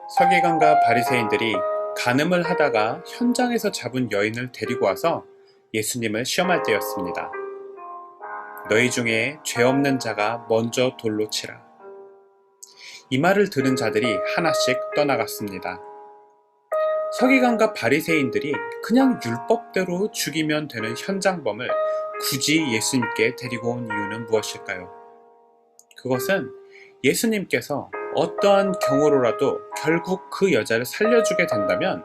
서기관과 바리새인들이 간음을 하다가 현장에서 잡은 여인을 데리고 와서 예수님을 시험할 때였습니다. 너희 중에 죄 없는 자가 먼저 돌로 치라. 이 말을 들은 자들이 하나씩 떠나갔습니다. 서기관과 바리새인들이 그냥 율법대로 죽이면 되는 현장범을 굳이 예수님께 데리고 온 이유는 무엇일까요? 그것은 예수님께서 어떠한 경우로라도 결국 그 여자를 살려주게 된다면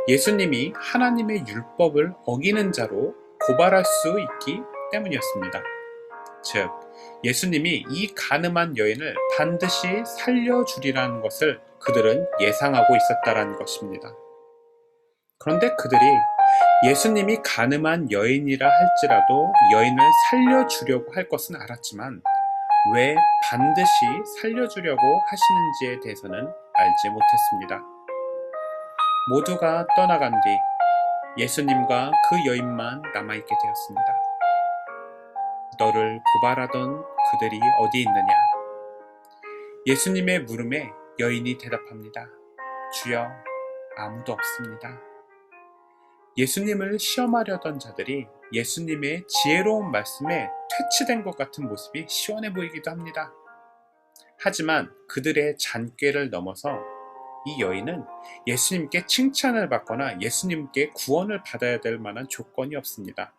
예수님이 하나님의 율법을 어기는 자로 고발할 수 있기 때문이었습니다. 즉, 예수님이 이 간음한 여인을 반드시 살려주리라는 것을 그들은 예상하고 있었다는 것입니다. 그런데 그들이 예수님이 간음한 여인이라 할지라도 여인을 살려주려고 할 것은 알았지만 왜 반드시 살려주려고 하시는지에 대해서는 알지 못했습니다. 모두가 떠나간 뒤 예수님과 그 여인만 남아있게 되었습니다. 너를 고발하던 그들이 어디 있느냐? 예수님의 물음에 여인이 대답합니다. 주여, 아무도 없습니다. 예수님을 시험하려던 자들이 예수님의 지혜로운 말씀에 퇴치된 것 같은 모습이 시원해 보이기도 합니다. 하지만 그들의 잔꾀를 넘어서 이 여인은 예수님께 칭찬을 받거나 예수님께 구원을 받아야 될 만한 조건이 없습니다.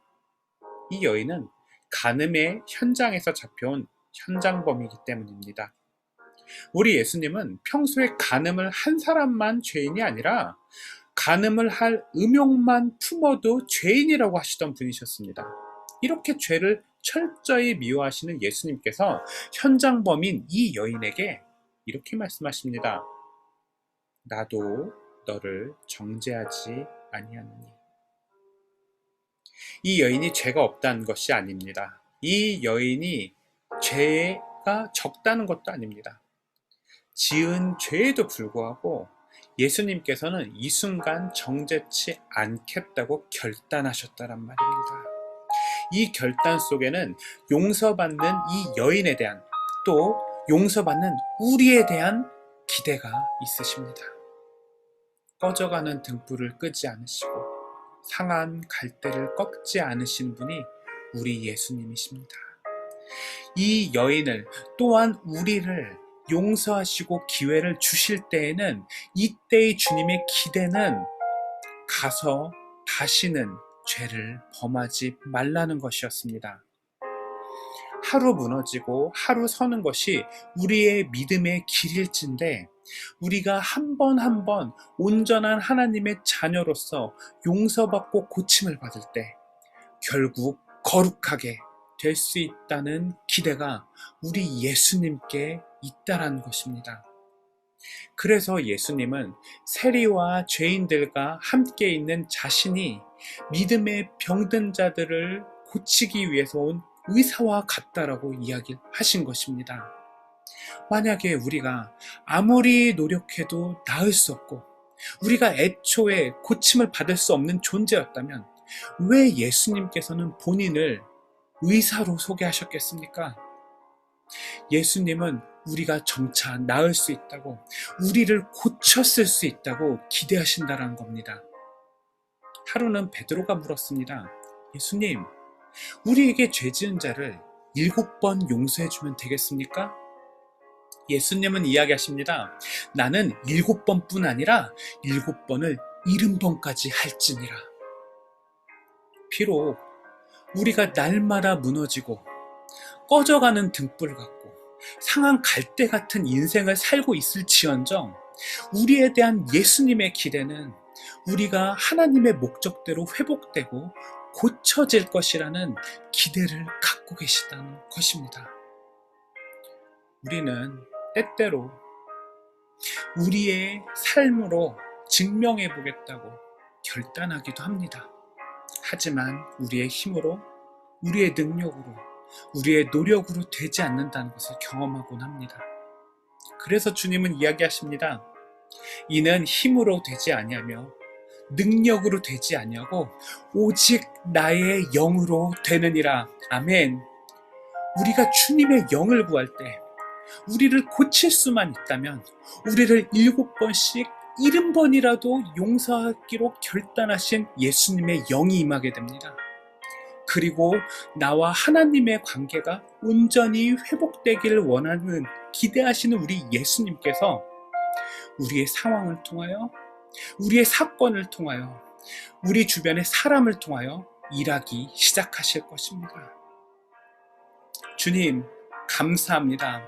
이 여인은 간음의 현장에서 잡혀온 현장범이기 때문입니다. 우리 예수님은 평소에 간음을 한 사람만 죄인이 아니라 간음을 할 음욕만 품어도 죄인이라고 하시던 분이셨습니다. 이렇게 죄를 철저히 미워하시는 예수님께서 현장범인 이 여인에게 이렇게 말씀하십니다. 나도 너를 정죄하지 아니하느니. 이 여인이 죄가 없다는 것이 아닙니다. 이 여인이 죄가 적다는 것도 아닙니다. 지은 죄에도 불구하고 예수님께서는 이 순간 정죄치 않겠다고 결단하셨다란 말입니다. 이 결단 속에는 용서받는 이 여인에 대한 또 용서받는 우리에 대한 기대가 있으십니다. 꺼져가는 등불을 끄지 않으시고 상한 갈대를 꺾지 않으신 분이 우리 예수님이십니다. 이 여인을 또한 우리를 용서하시고 기회를 주실 때에는 이때의 주님의 기대는 가서 다시는 죄를 범하지 말라는 것이었습니다. 하루 무너지고 하루 서는 것이 우리의 믿음의 길일진데 우리가 한 번 한 번 온전한 하나님의 자녀로서 용서받고 고침을 받을 때 결국 거룩하게 될 수 있다는 기대가 우리 예수님께 있다라는 것입니다. 그래서 예수님은 세리와 죄인들과 함께 있는 자신이 믿음의 병든 자들을 고치기 위해서 온 의사와 같다라고 이야기하신 것입니다. 만약에 우리가 아무리 노력해도 나을 수 없고 우리가 애초에 고침을 받을 수 없는 존재였다면 왜 예수님께서는 본인을 의사로 소개하셨겠습니까? 예수님은 우리가 점차 나을 수 있다고, 우리를 고쳤을 수 있다고 기대하신다는 겁니다. 하루는 베드로가 물었습니다. 예수님, 우리에게 죄 지은 자를 7번 용서해주면 되겠습니까? 예수님은 이야기하십니다. 나는 7번뿐 아니라 7번을 70번까지 할지니라. 비록 우리가 날마다 무너지고 꺼져가는 등불 같고 상한 갈대 같은 인생을 살고 있을지언정 우리에 대한 예수님의 기대는 우리가 하나님의 목적대로 회복되고 고쳐질 것이라는 기대를 갖고 계시다는 것입니다. 우리는 때때로 우리의 삶으로 증명해 보겠다고 결단하기도 합니다. 하지만 우리의 힘으로, 우리의 능력으로, 우리의 노력으로 되지 않는다는 것을 경험하곤 합니다. 그래서 주님은 이야기하십니다. 이는 힘으로 되지 아니하며 능력으로 되지 아니하고 오직 나의 영으로 되느니라. 아멘. 우리가 주님의 영을 구할 때, 우리를 고칠 수만 있다면 우리를 7번씩 70번이라도 용서하기로 결단하신 예수님의 영이 임하게 됩니다. 그리고 나와 하나님의 관계가 온전히 회복되기를 원하는, 기대하시는 우리 예수님께서 우리의 상황을 통하여, 우리의 사건을 통하여, 우리 주변의 사람을 통하여 일하기 시작하실 것입니다. 주님, 감사합니다.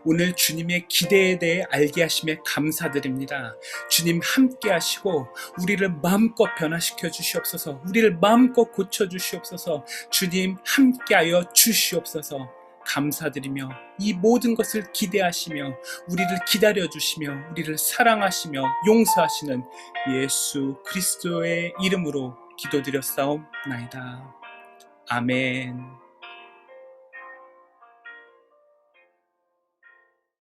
오늘 주님의 기대에 대해 알게 하심에 감사드립니다. 주님 함께 하시고 우리를 마음껏 변화시켜 주시옵소서. 우리를 마음껏 고쳐 주시옵소서. 주님 함께하여 주시옵소서. 감사드리며 이 모든 것을 기대하시며 우리를 기다려 주시며 우리를 사랑하시며 용서하시는 예수 그리스도의 이름으로 기도드렸사옵나이다. 아멘.